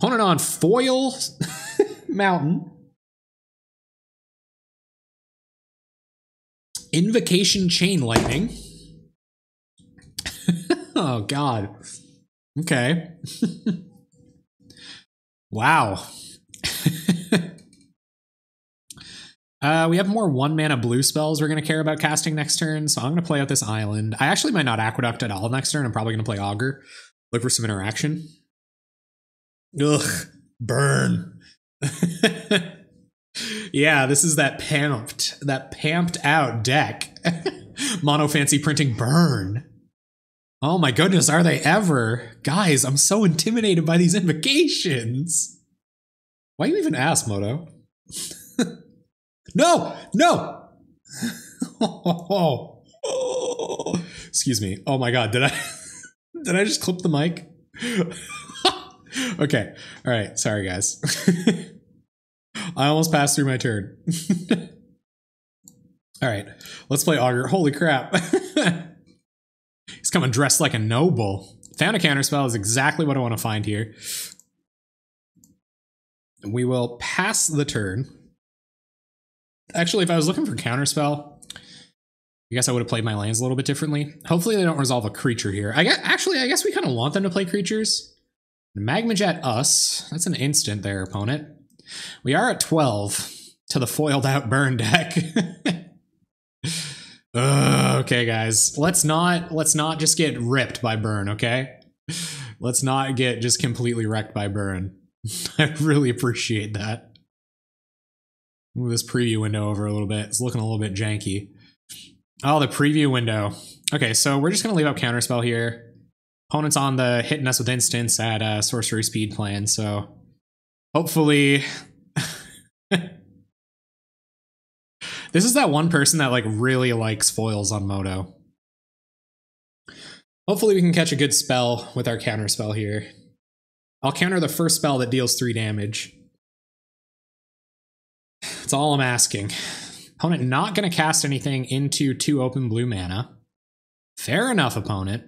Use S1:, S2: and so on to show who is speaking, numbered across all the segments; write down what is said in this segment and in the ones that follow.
S1: Opponent on foil mountain. Invocation chain lightning. Oh god. Okay. Wow. We have more 1-mana blue spells we're going to care about casting next turn, so I'm going to play out this island. I actually might not Aqueduct at all next turn. I'm probably going to play Augur. Look for some interaction. Ugh. Burn. Yeah, this is that pamped out deck. Mono fancy printing burn. Oh my goodness, are they ever? Guys, I'm so intimidated by these invocations. Why you even ask, Moto? No! No! Oh. Excuse me. Oh my god, did I just clip the mic? Okay. Alright, sorry guys. I almost passed through my turn. Alright, let's play Augur. Holy crap. He's coming dressed like a noble. Found a counterspell is exactly what I want to find here. We will pass the turn. Actually, if I was looking for counterspell, I guess I would have played my lands a little bit differently. Hopefully they don't resolve a creature here. I guess we kind of want them to play creatures. Magma Jet us. That's an instant there, opponent. We are at 12 to the foiled out burn deck. Okay, guys. Let's not just get ripped by burn, okay? Let's not get just completely wrecked by burn. I really appreciate that. Move this preview window over a little bit. It's looking a little bit janky. Oh, the preview window. Okay, so we're just going to leave up counterspell here. Opponent's on the hitting us with instants at sorcery speed plan, so hopefully... This is that one person that like really likes foils on Moto. Hopefully we can catch a good spell with our counterspell here. I'll counter the first spell that deals 3 damage. That's all I'm asking. Opponent not going to cast anything into 2 open blue mana. Fair enough, opponent.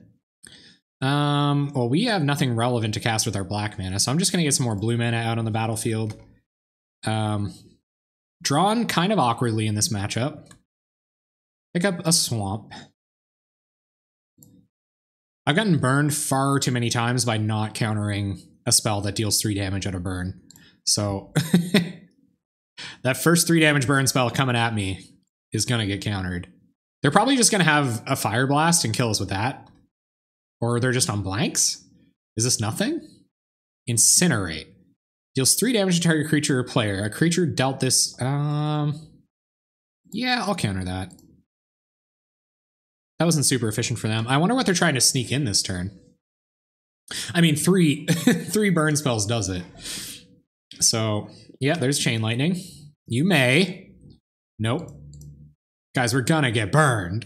S1: Well, we have nothing relevant to cast with our black mana, so I'm just going to get some more blue mana out on the battlefield. Drawn kind of awkwardly in this matchup. Pick up a swamp. I've gotten burned far too many times by not countering a spell that deals 3 damage at a burn. So that first 3 damage burn spell coming at me is going to get countered. They're probably just going to have a fireblast and kill us with that. Or they're just on blanks. Is this nothing? Incinerate. Deals 3 damage to target creature or player. A creature dealt this... yeah, I'll counter that. That wasn't super efficient for them. I wonder what they're trying to sneak in this turn. I mean, 3 burn spells does it. So, yeah, there's Chain Lightning. You may. Nope. Guys, we're gonna get burned.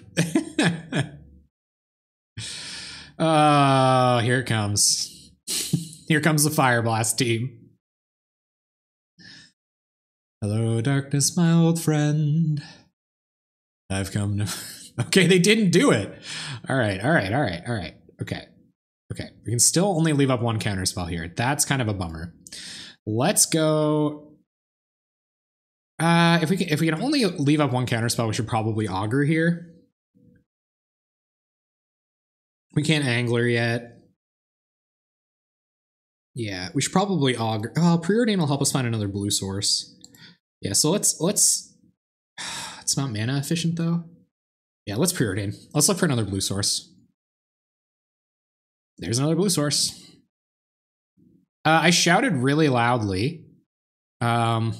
S1: Here it comes. Here comes the Fireblast team. Hello, darkness, my old friend. I've come to... Okay, they didn't do it. All right. Okay. We can still only leave up 1 counterspell here. That's kind of a bummer. Let's go... if we can only leave up 1 counterspell, we should probably Augur here. We can't Angler yet. Yeah, we should probably Augur. Oh, Preordain will help us find another blue source. Yeah, so let's it's not mana efficient though. Yeah, let's Preordain. Let's look for another blue source. There's another blue source. I shouted really loudly. And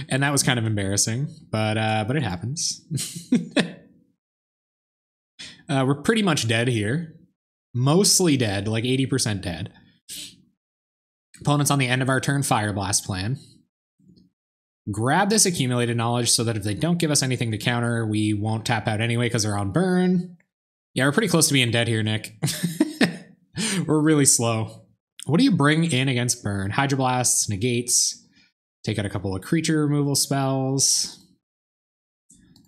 S1: that was kind of embarrassing, but it happens. We're pretty much dead here. Mostly dead, like 80% dead. Opponent's on the end of our turn, Fireblast plan. Grab this accumulated knowledge so that if they don't give us anything to counter, we won't tap out anyway because they're on burn. Yeah, we're pretty close to being dead here, Nick. We're really slow. What do you bring in against burn? Hydroblasts, negates. Take out a couple of creature removal spells.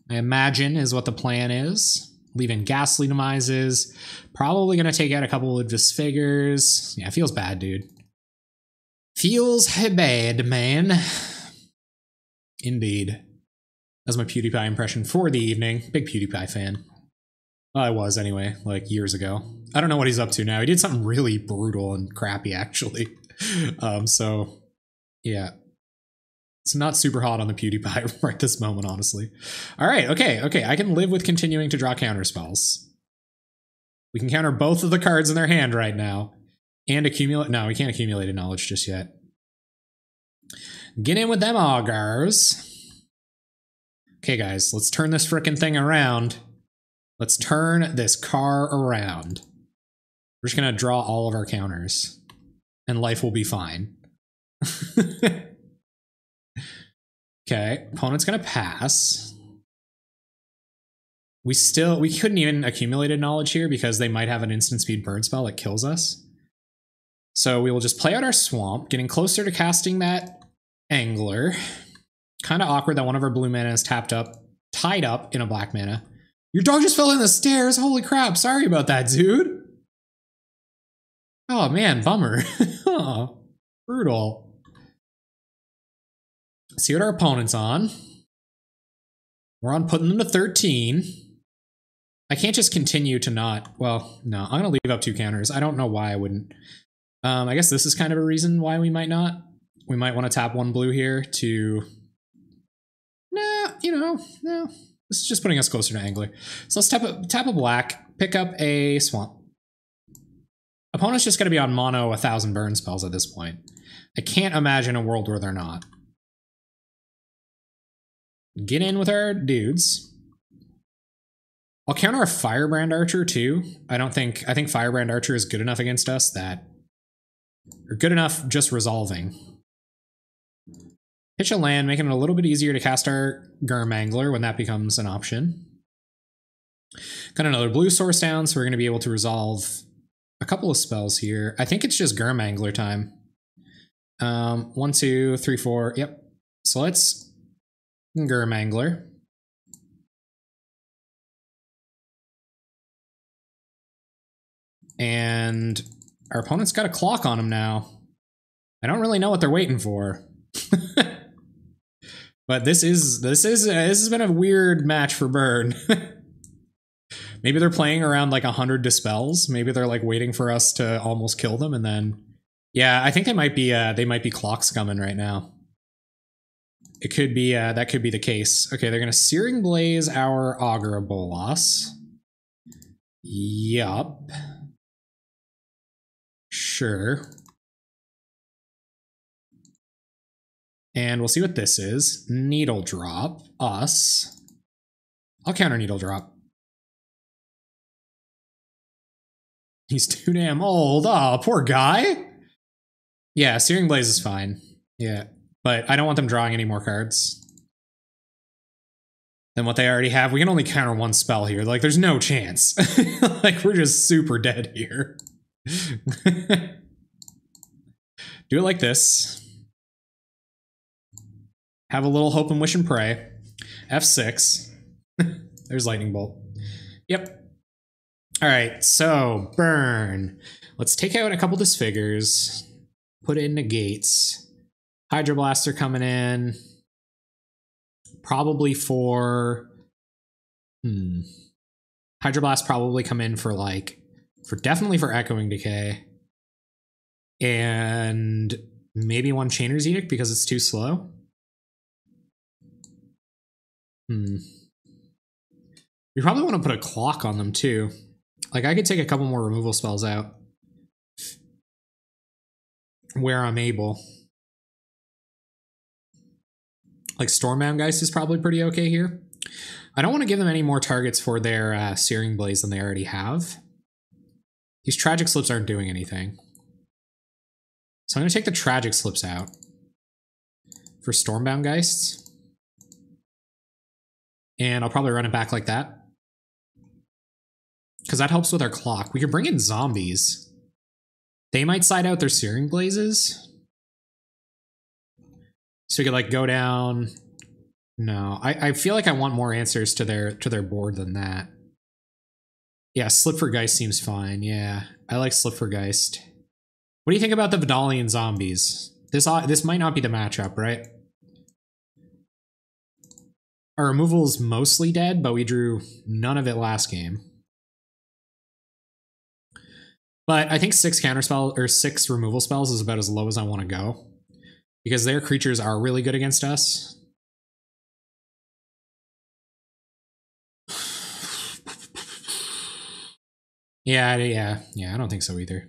S1: I imagine is what the plan is. leaving ghastly demises. Probably going to take out a couple of disfigures. Yeah, feels bad, dude. Feels bad, man. Indeed. That's my PewDiePie impression for the evening. Big PewDiePie fan. Well, I was anyway, like years ago. I don't know what he's up to now. He did something really brutal and crappy, actually. So, yeah. It's not super hot on the PewDiePie right this moment, honestly. All right, okay. I can live with continuing to draw counter spells. We can counter both of the cards in their hand right now. And accumulate... No, we can't accumulate a knowledge just yet. Get in with them augurs. Okay, guys, let's turn this frickin' thing around. Let's turn this car around. We're just gonna draw all of our counters. And life will be fine. Okay, opponent's gonna pass. We couldn't even accumulate a knowledge here because they might have an instant speed burn spell that kills us. So we will just play out our swamp, getting closer to casting that angler. Kind of awkward that one of our blue mana is tied up in a black mana. Your dog just fell in the stairs. Holy crap. Sorry about that, dude. Oh man, bummer. Oh, brutal. See what our opponent's on. We're on putting them to 13. I can't just continue to not... Well, no, I'm going to leave up 2 counters. I don't know why I wouldn't. I guess this is kind of a reason why we might not. We might want to tap 1 blue here to... Nah, no. This is just putting us closer to angler. So let's tap a black, pick up a swamp. Opponent's just going to be on mono 1,000 burn spells at this point. I can't imagine a world where they're not. Get in with our dudes. I'll counter a Firebrand Archer too. I think Firebrand Archer is good enough against us that... Or good enough just resolving. Pitch a land, making it a little bit easier to cast our Gurmangler when that becomes an option. Got another blue source down, so we're going to be able to resolve a couple of spells here. I think it's just Gurmangler time. 1, 2, 3, 4. Yep. So let's Gurmangler. And our opponent's got a clock on him now. I don't really know what they're waiting for. But this has been a weird match for Burn. Maybe they're playing around like 100 dispels. Maybe they're like waiting for us to almost kill them, and then yeah, I think they might be clock scumming right now. It could be that could be the case. Okay, they're gonna Searing Blaze our Augur Bolas. Yup. Sure. And we'll see what this is. Needle Drop. Us. I'll counter Needle Drop. He's too damn old. Oh, poor guy. Yeah, Searing Blaze is fine. Yeah, but I don't want them drawing any more cards than what they already have. We can only counter 1 spell here. Like, there's no chance. Like, we're just super dead here. Do it like this. Have a little hope and wish and pray. F6. There's Lightning Bolt. Yep. All right, so burn. Let's take out a couple disfigures. Put in negates. Hydroblasts are coming in. Probably for... Hydroblasts probably come in for like... definitely for Echoing Decay. And maybe 1 Chainer's Edict because it's too slow. We probably want to put a clock on them too. Like, I could take a couple more removal spells out where I'm able. Like, Stormbound Geist is probably pretty okay here. I don't want to give them any more targets for their Searing Blaze than they already have. These Tragic Slips aren't doing anything. So I'm going to take the Tragic Slips out for Stormbound Geists. And I'll probably run it back like that. Because that helps with our clock. We could bring in zombies. They might side out their Searing Blazes. So we could like go down. No, I feel like I want more answers to their board than that. Yeah, Slip for Geist seems fine. Yeah, I like Slip for Geist. What do you think about the Vidalian zombies? This might not be the matchup, right? Our removal is mostly dead, but we drew none of it last game. But I think 6 counterspell or 6 removal spells is about as low as I want to go, because their creatures are really good against us. Yeah, I don't think so either.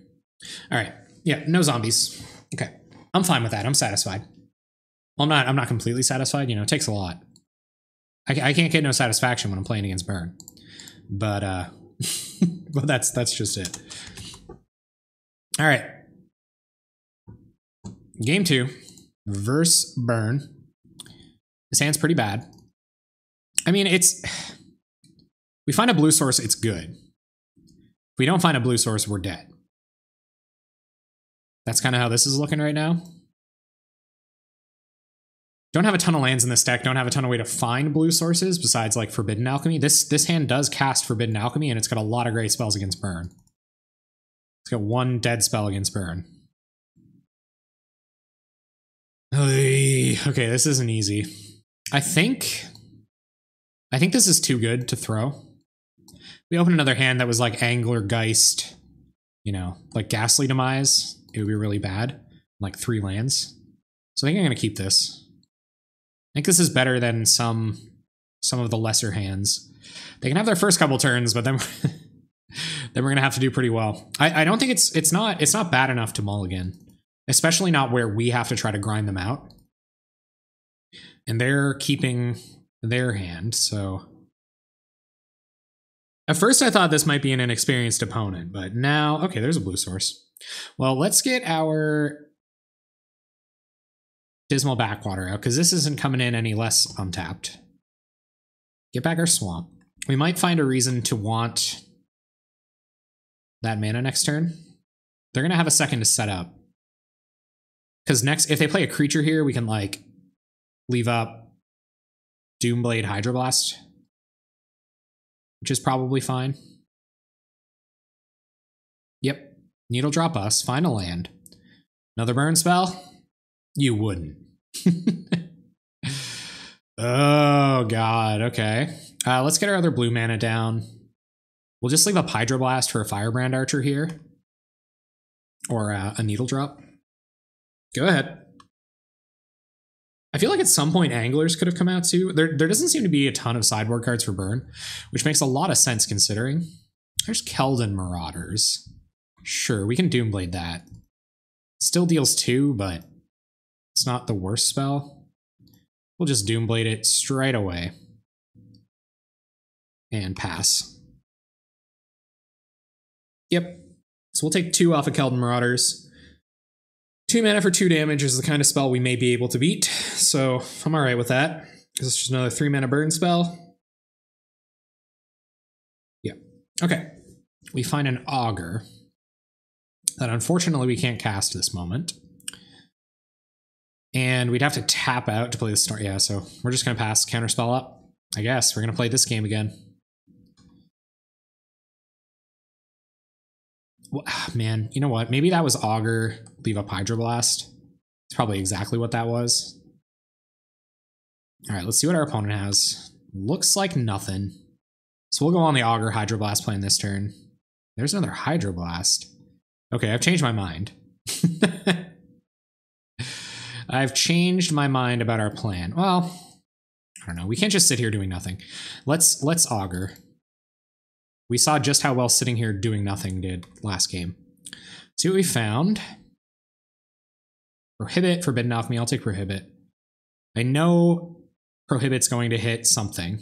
S1: All right, yeah, no zombies. Okay, I'm fine with that. I'm satisfied. Well, I'm not completely satisfied. You know, it takes a lot. I can't get no satisfaction when I'm playing against Burn, but but that's just it. All right, game 2 versus Burn. This hand's pretty bad. I mean, we find a blue source, it's good. If we don't find a blue source, we're dead. That's kind of how this is looking right now. Don't have a ton of lands in this deck, don't have a ton of way to find blue sources besides like Forbidden Alchemy. This hand does cast Forbidden Alchemy, and it's got a lot of great spells against Burn. It's got 1 dead spell against Burn. Okay, this isn't easy. I think this is too good to throw. We open another hand that was like Angler Geist, you know, like Ghastly Demise. It would be really bad. Like 3 lands. So I think I'm going to keep this. I think this is better than some of the lesser hands. They can have their first couple turns, but then then we're going to have to do pretty well. I don't think it's not bad enough to mulligan, especially not where we have to try to grind them out. And they're keeping their hand, so at first I thought this might be an inexperienced opponent, but now, okay, there's a blue source. Well, let's get our Dismal Backwater out, because this isn't coming in any less untapped. Get back our Swamp. We might find a reason to want that mana next turn. They're going to have a second to set up. Because next, if they play a creature here, we can, like, leave up Doomblade Hydroblast, which is probably fine. Yep. Needle drop us. Find a land. Another burn spell? You wouldn't. Oh, God. Okay. Let's get our other blue mana down. We'll just leave up Hydroblast for a Firebrand Archer here. Or a Needle Drop. Go ahead. I feel like at some point Anglers could have come out too. There doesn't seem to be a ton of sideboard cards for Burn, which makes a lot of sense considering. There's Keldon Marauders. Sure, we can Doomblade that. Still deals 2, but it's not the worst spell. We'll just Doomblade it straight away. And pass. Yep. So we'll take 2 off of Keldon Marauders. 2 mana for 2 damage is the kind of spell we may be able to beat, so I'm alright with that. Because it's just another 3 mana burn spell. Yep. Okay. We find an Augur that unfortunately we can't cast this moment. And we'd have to tap out to play the start. Yeah, so we're just going to pass Counterspell up. I guess we're going to play this game again. Well, man, you know what? Maybe that was Augur, leave up Hydroblast. It's probably exactly what that was. All right, let's see what our opponent has. Looks like nothing. So we'll go on the Augur Hydroblast playing this turn. There's another Hydroblast. Okay, I've changed my mind. I've changed my mind about our plan. Well, I don't know. We can't just sit here doing nothing. Let's Augur. We saw just how well sitting here doing nothing did last game. See what we found. Prohibit, Forbidden Alchemy. I'll take Prohibit. I know Prohibit's going to hit something.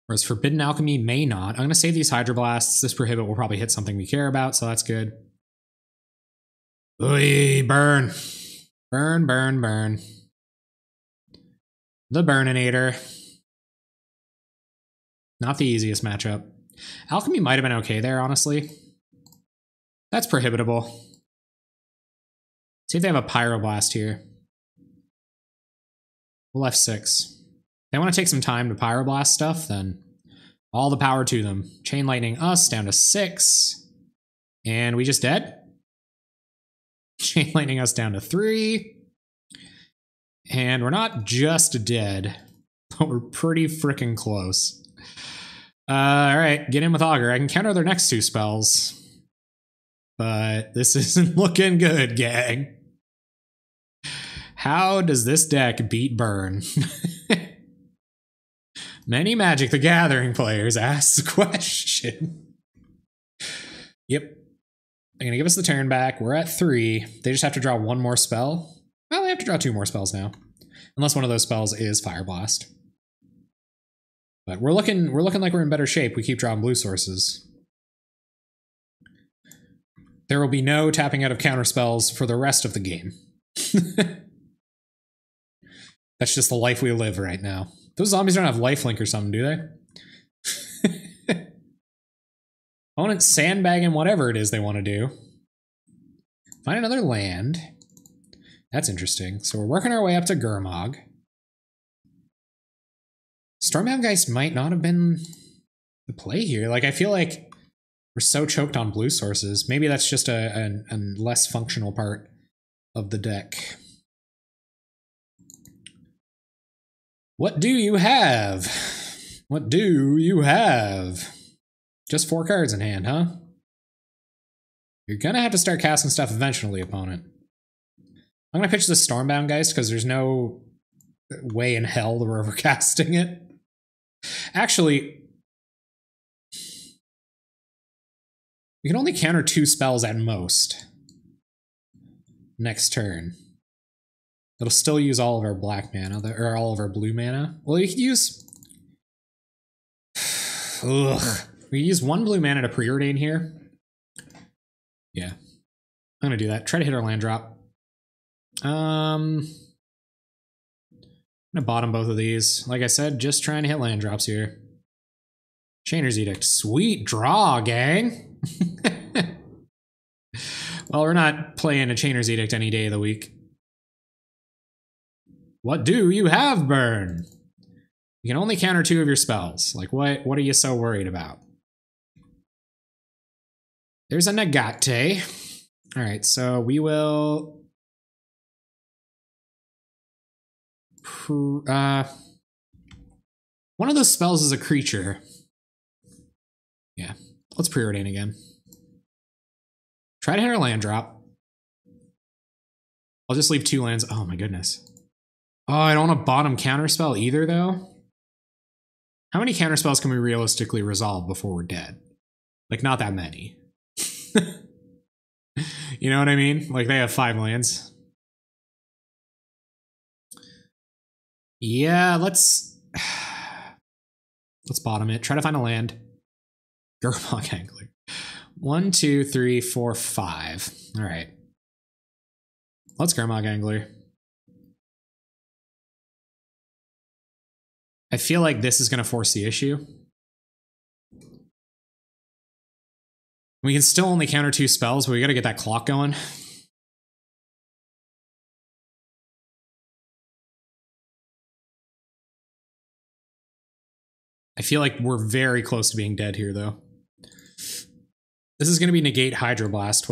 S1: Whereas Forbidden Alchemy may not. I'm going to save these Hydroblasts. This Prohibit will probably hit something we care about, so that's good. Oy, burn. Burn, burn, burn. The Burninator. Not the easiest matchup. Alchemy might have been okay there, honestly. That's prohibitable. See if they have a Pyroblast here. We'll F6. If they want to take some time to Pyroblast stuff, then All the power to them. Chain lightning us down to 6. And we just dead? Chain lightning us down to 3. And we're not just dead, but we're pretty freaking close. Alright, get in with Augur. I can counter their next 2 spells. But this isn't looking good, gang. How does this deck beat Burn? Many Magic the Gathering players ask the question. Yep. They're going to give us the turn back. We're at 3. They just have to draw 1 more spell. Well, they have to draw 2 more spells now. Unless one of those spells is Fireblast. But we're looking like we're in better shape. We keep drawing blue sources. There will be no tapping out of counter spells for the rest of the game. That's just the life we live right now. Those zombies don't have lifelink or something, do they? Opponent sandbagging whatever it is they want to do. Find another land. That's interesting. So we're working our way up to Gurmag. Stormbound Geist might not have been the play here. Like, I feel like we're so choked on blue sources. Maybe that's just a less functional part of the deck. What do you have? What do you have? Just 4 cards in hand, huh? You're gonna have to start casting stuff eventually, opponent. I'm gonna pitch the Stormbound Geist because there's no way in hell that we're ever casting it. Actually, we can only counter 2 spells at most next turn. It'll still use all of our black mana, or all of our blue mana. Well, you could use... Ugh. We use 1 blue mana to preordain here. Yeah. I'm gonna do that. Try to hit our land drop. I'm gonna bottom both of these. Like I said, just trying to hit land drops here. Chainer's Edict. Sweet draw, gang! Well, we're not playing a Chainer's Edict any day of the week. What do you have, Burn? You can only counter 2 of your spells. Like, what are you so worried about? There's a Nagate. Alright, so we will... one of those spells is a creature. Yeah, let's preordain again. Try to hit our land drop. I'll just leave 2 lands. Oh my goodness. Oh, I don't want a bottom counterspell either, though. How many counterspells can we realistically resolve before we're dead? Like, not that many. You know what I mean? Like, they have 5 lands. Yeah, let's bottom it. Try to find a land. Gurmag Angler. 1, 2, 3, 4, 5. All right. Let's Gurmag Angler. I feel like this is going to force the issue. We can still only counter 2 spells, but we got to get that clock going. I feel like we're very close to being dead here, though. This is going to be negate hydroblast,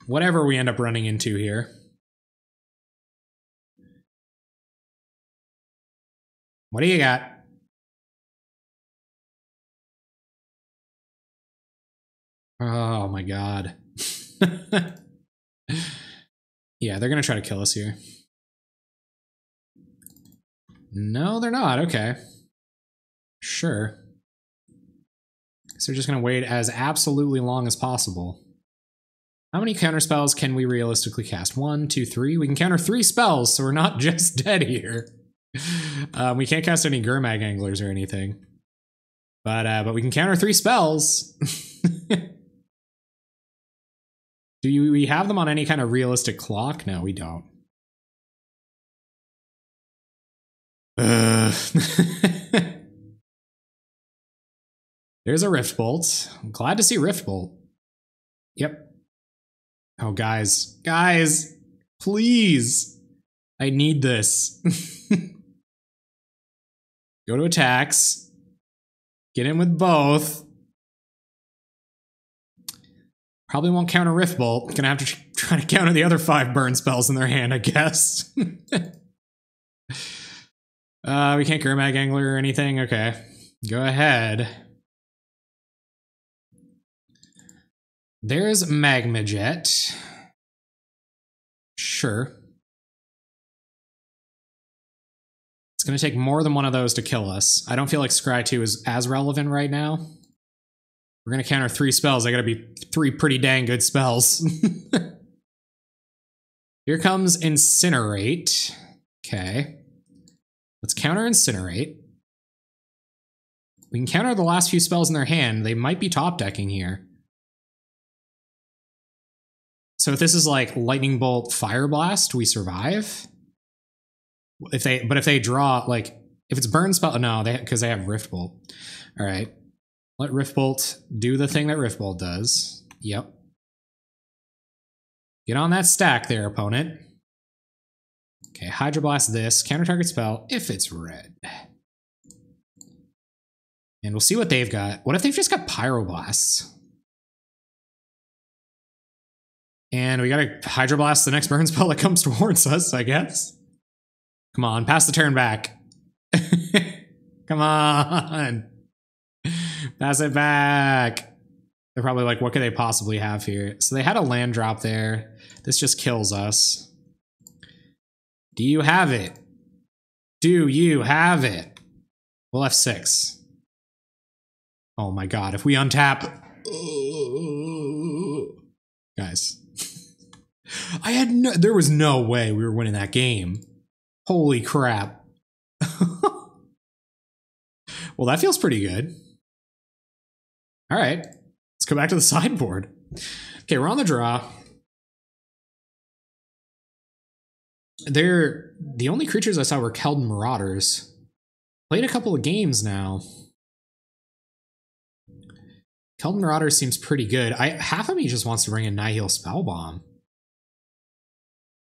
S1: whatever we end up running into here. What do you got? Oh my god. Yeah, they're gonna try to kill us here. No, they're not. Okay. Sure. So they're just gonna wait as absolutely long as possible. How many counter spells can we realistically cast? 1, 2, 3. We can counter 3 spells, so we're not just dead here. We can't cast any Gurmag Anglers or anything. But we can counter 3 spells. Do we have them on any kind of realistic clock? No, we don't. There's a Rift Bolt. I'm glad to see Rift Bolt. Yep. Oh, guys. Guys! Please! I need this. Go to attacks. Get in with both. Probably won't counter Rift Bolt. Gonna have to try to counter the other 5 burn spells in their hand, I guess. We can't Gurmag Angler or anything? Okay. Go ahead. There's Magma Jet. Sure. It's gonna take more than one of those to kill us. I don't feel like Scry 2 is as relevant right now. We're gonna counter 3 spells. They gotta be 3 pretty dang good spells. Here comes Incinerate. Okay. Let's counter Incinerate. We can counter the last few spells in their hand. They might be top decking here. So if this is like Lightning Bolt, Fireblast, we survive. But if they draw, like, if it's burn spell, no, because they have Rift Bolt. All right. Let Rift Bolt do the thing that Rift Bolt does. Yep. Get on that stack there, opponent. Okay, hydroblast this. Counter target spell if it's red. And we'll see what they've got. What if they've just got pyroblasts? And we gotta hydroblast the next burn spell that comes towards us, I guess. Come on, pass the turn back. Come on. Pass it back. They're probably like, what could they possibly have here? So they had a land drop there. This just kills us. Do you have it? Do you have it? We'll F6. Oh my god, if we untap... Guys. There was no way we were winning that game. Holy crap. Well, that feels pretty good. All right, let's go back to the sideboard. Okay, we're on the draw. The only creatures I saw were Keldon Marauders. Played a couple of games now. Keldon Marauders seems pretty good. Half of me just wants to bring in Nihil Spellbomb.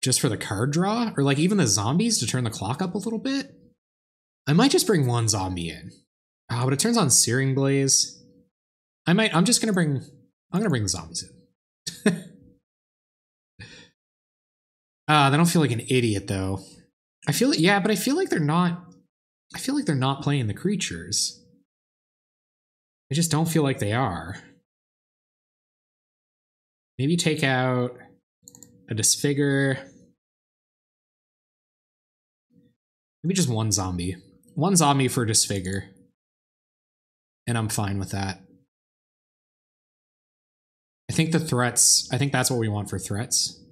S1: Just for the card draw? Or like even the zombies to turn the clock up a little bit? I might just bring one zombie in. Oh, but it turns on Searing Blaze. I'm gonna bring the zombies in. They don't feel like an idiot though. I feel like they're not playing the creatures. I just don't feel like they are. Maybe take out a Disfigure. Maybe just one zombie. One zombie for Disfigure. And I'm fine with that. I think that's what we want for threats.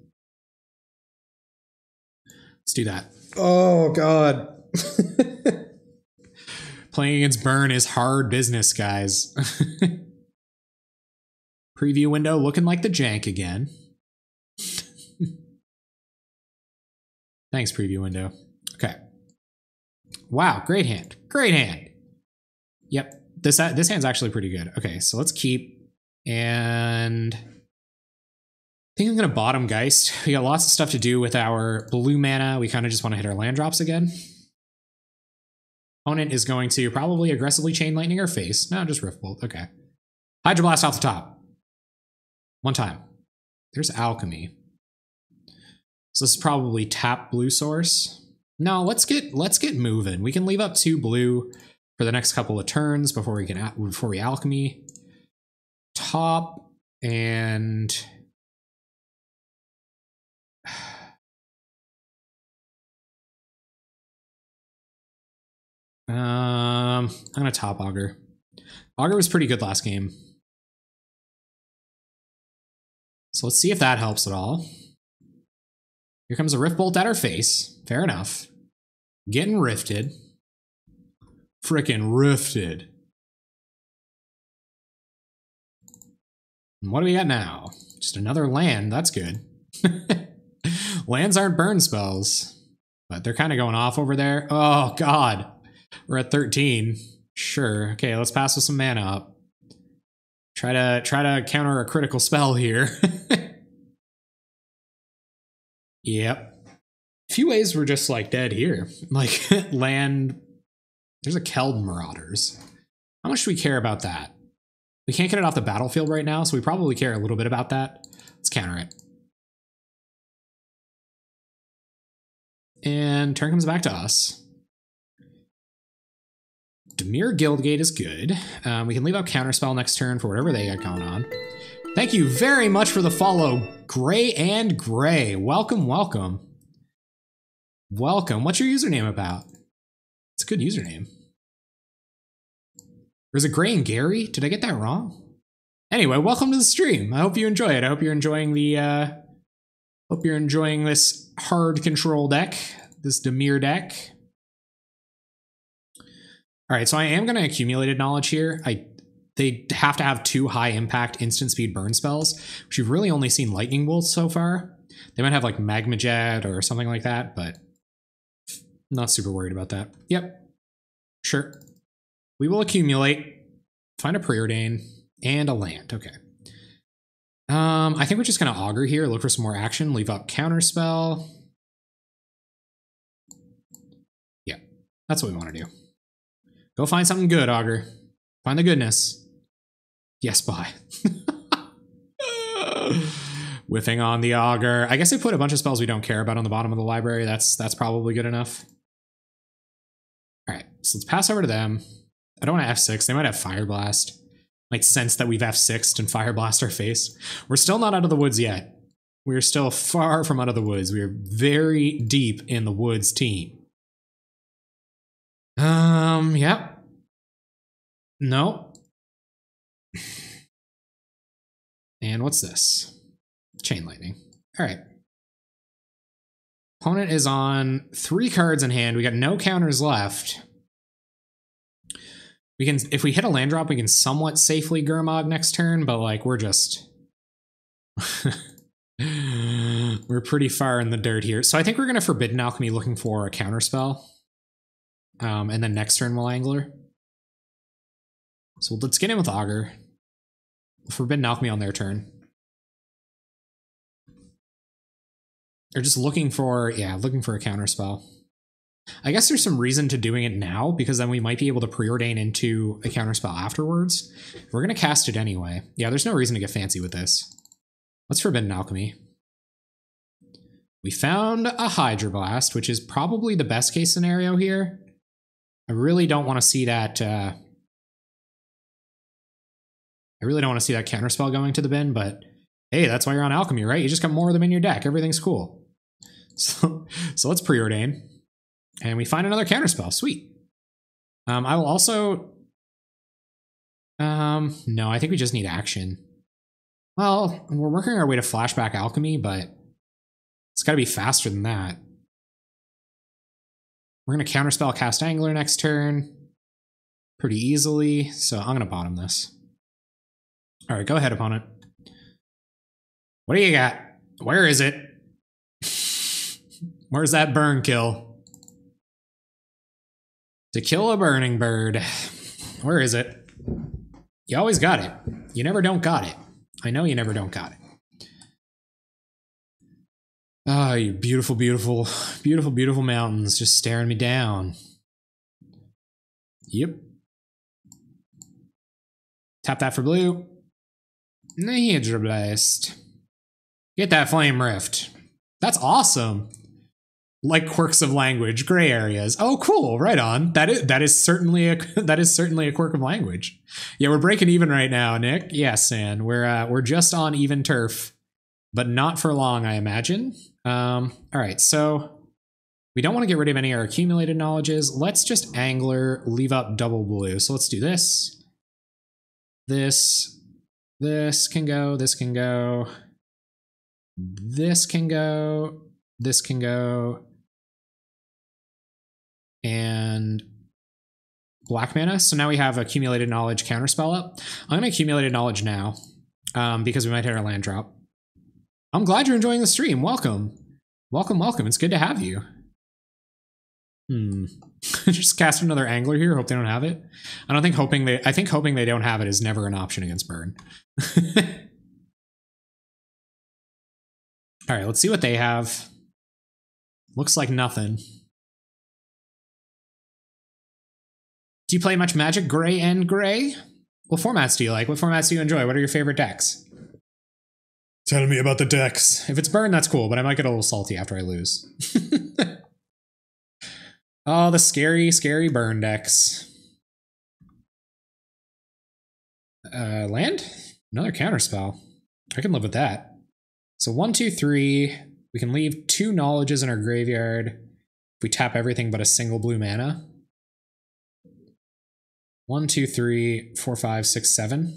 S1: Let's do that. Oh, God. Playing against Burn is hard business, guys. Preview window looking like the jank again. Thanks, preview window. Okay. Wow, great hand. Great hand. Yep, this hand's actually pretty good. Okay, so let's keep. And I think I'm going to bottom Geist. We got lots of stuff to do with our blue mana. We kind of just want to hit our land drops again. Opponent is going to probably aggressively Chain Lightning our face. No, just Rift Bolt. Okay. Hydroblast off the top. One time. There's Alchemy. So this is probably tap blue source. No, let's get moving. We can leave up 2 blue for the next couple of turns before we Alchemy. Top and I'm gonna top Augur. Augur was pretty good last game. So let's see if that helps at all. Here comes a Rift Bolt at our face. Fair enough. Getting rifted. Frickin' rifted. And what do we got now? Just another land. That's good. Lands aren't burn spells, but they're kind of going off over there. Oh, God. We're at 13. Sure. Okay, let's pass with some mana up. Try to counter a critical spell here. Yep. A few ways we're just like dead here. Like land. There's a Keldon Marauders. How much do we care about that? We can't get it off the battlefield right now, so we probably care a little bit about that. Let's counter it. And turn comes back to us. Dimir Guildgate is good. We can leave out Counterspell next turn for whatever they got going on. Thank you very much for the follow, Gray and Gray. Welcome, welcome. Welcome. What's your username about? It's a good username. Or is it Gray and Gary? Did I get that wrong? Anyway, welcome to the stream. I hope you enjoy it. I hope you're enjoying the hope you're enjoying this hard control deck, this Dimir deck. All right, so I am going to accumulated knowledge here. They have to have 2 high impact instant speed burn spells, which you've really only seen lightning bolts so far. They might have like magma jet or something like that, but not super worried about that. Yep, sure. We will accumulate, find a preordain, and a land. Okay. I think we're just gonna augur here, look for some more action, leave up counterspell. Yeah, that's what we want to do. Go find something good, augur. Find the goodness. Yes, bye. Whiffing on the augur. I guess they put a bunch of spells we don't care about on the bottom of the library. That's probably good enough. All right, so let's pass over to them. I don't want to F6. They might have fireblast. Might sense that we've F6'd and fireblast our face. We're still not out of the woods yet. We're still far from out of the woods. We are very deep in the woods team. Yep. No. And what's this? Chain lightning. All right. Opponent is on 3 cards in hand. We got no counters left. We can, if we hit a land drop, we can somewhat safely Gurmag next turn, but like we're just we're pretty far in the dirt here. So I think we're gonna Forbidden Alchemy looking for a counter spell. And then next turn we'll Angler. So let's get in with Augur. Forbidden Alchemy on their turn. They're just looking for, yeah, looking for a counter spell. I guess there's some reason to doing it now, because then we might be able to preordain into a counterspell afterwards. We're going to cast it anyway. Yeah, there's no reason to get fancy with this. Let's Forbidden Alchemy. We found a hydroblast, which is probably the best case scenario here. I really don't want to see that. I really don't want to see that counterspell going to the bin, but hey, that's why you're on alchemy, right? You just got more of them in your deck. Everything's cool. So let's preordain. And we find another counterspell. Sweet. I will also... no, I think we just need action. Well, we're working our way to flashback alchemy, but it's got to be faster than that. We're going to counterspell cast Angler next turn pretty easily, so I'm going to bottom this. All right, go ahead, opponent. What do you got? Where is it? Where's that burn kill? To kill a burning bird. Where is it? You always got it. You never don't got it. I know you never don't got it. Ah, oh, you beautiful, beautiful, beautiful, beautiful mountains just staring me down. Yep. Tap that for blue. Hydroblast. Get that flame rift. That's awesome. Like quirks of language, gray areas. Oh, cool! Right on. That is certainly a quirk of language. Yeah, we're breaking even right now, Nick. Yes, San. We're just on even turf, but not for long, I imagine. All right, so we don't want to get rid of any of our accumulated knowledges. Let's just Angler, leave up double blue. So let's do this. This can go. This can go. This can go. This can go. And black mana. So now we have accumulated knowledge counterspell up. I'm going to accumulated knowledge now because we might hit our land drop. I'm glad you're enjoying the stream. Welcome. Welcome, welcome. It's good to have you. Just cast another Angler here. Hope they don't have it. I think hoping they don't have it is never an option against burn. All right, let's see what they have. Looks like nothing. Do you play much Magic Gray and Gray? What formats do you like? What formats do you enjoy? What are your favorite decks? Tell me about the decks. If it's burn, that's cool, but I might get a little salty after I lose. Oh, the scary, scary burn decks. Land? Another counterspell. I can live with that. So 1, 2, 3. We can leave 2 knowledges in our graveyard if we tap everything but a single blue mana. 1, 2, 3, 4, 5, 6, 7.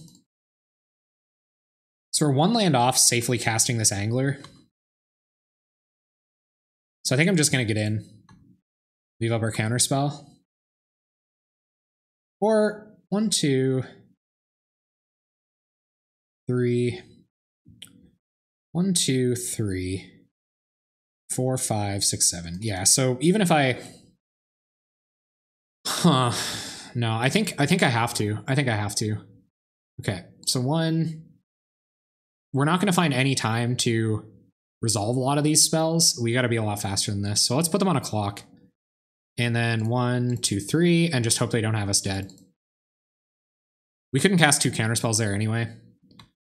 S1: So we're 1 land off safely casting this Angler. So I think I'm just going to get in. Leave up our counterspell. Or 1, 2, 3. 1, 2, 3. 4, 5, 6, 7. Yeah, so even if I... No, I think I have to. I think I have to. Okay, so 1... We're not going to find any time to resolve a lot of these spells. We got to be a lot faster than this. So let's put them on a clock. And then 1, 2, 3, and just hope they don't have us dead. We couldn't cast 2 counterspells there anyway.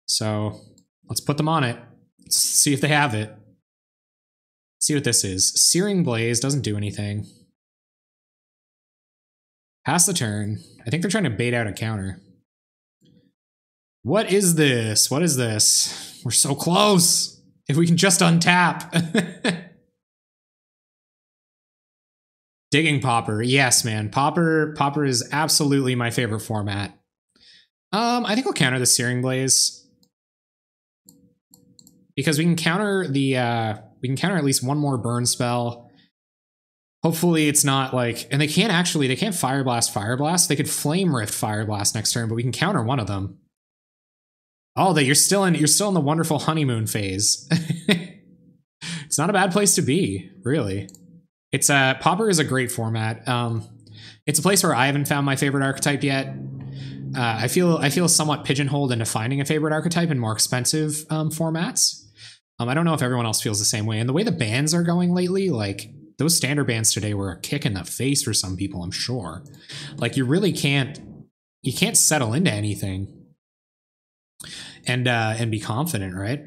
S1: So let's put them on it. Let's see if they have it. See what this is. Searing Blaze doesn't do anything. Pass the turn. I think they're trying to bait out a counter. What is this? What is this? We're so close. If we can just untap. Digging Pauper. Yes, man. Pauper is absolutely my favorite format. I think we'll counter the Searing Blaze. Because we can counter the we can counter at least 1 more burn spell. Hopefully it's not like, and they can't fireblast. They could flame rift fireblast next turn, but we can counter one of them. Oh, you're still in the wonderful honeymoon phase. It's not a bad place to be, really. It's Pauper is a great format. It's a place where I haven't found my favorite archetype yet. I feel somewhat pigeonholed into finding a favorite archetype in more expensive formats. I don't know if everyone else feels the same way. And the way the bans are going lately, like those standard bans today were a kick in the face for some people, I'm sure. Like you really can't settle into anything and be confident, right?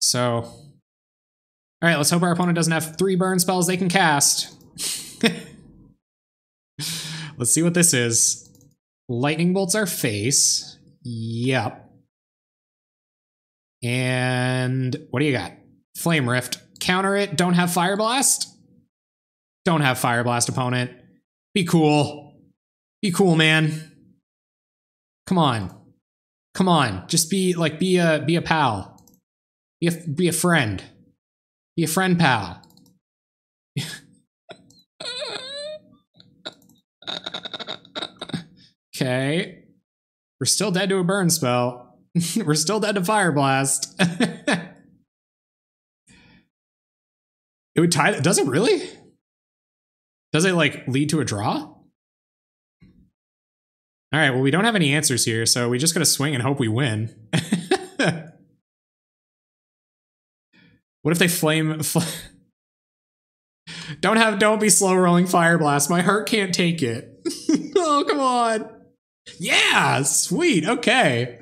S1: So, all right, let's hope our opponent doesn't have 3 burn spells they can cast. Let's see what this is. Lightning bolts our face. Yep. And what do you got? Flame Rift. Counter it. Don't have Fireblast. Don't have Fireblast, opponent. Be cool. Be cool, man. Come on. Come on. Just be a pal. Be a friend. Be a friend, pal. Okay. We're still dead to a burn spell. We're still dead to Fireblast. It would tie. Does it really? Does it like lead to a draw? All right, well, we don't have any answers here, so we just gotta swing and hope we win. What if they don't be slow rolling Fireblast. My heart can't take it. Oh, come on. Yeah, sweet. Okay.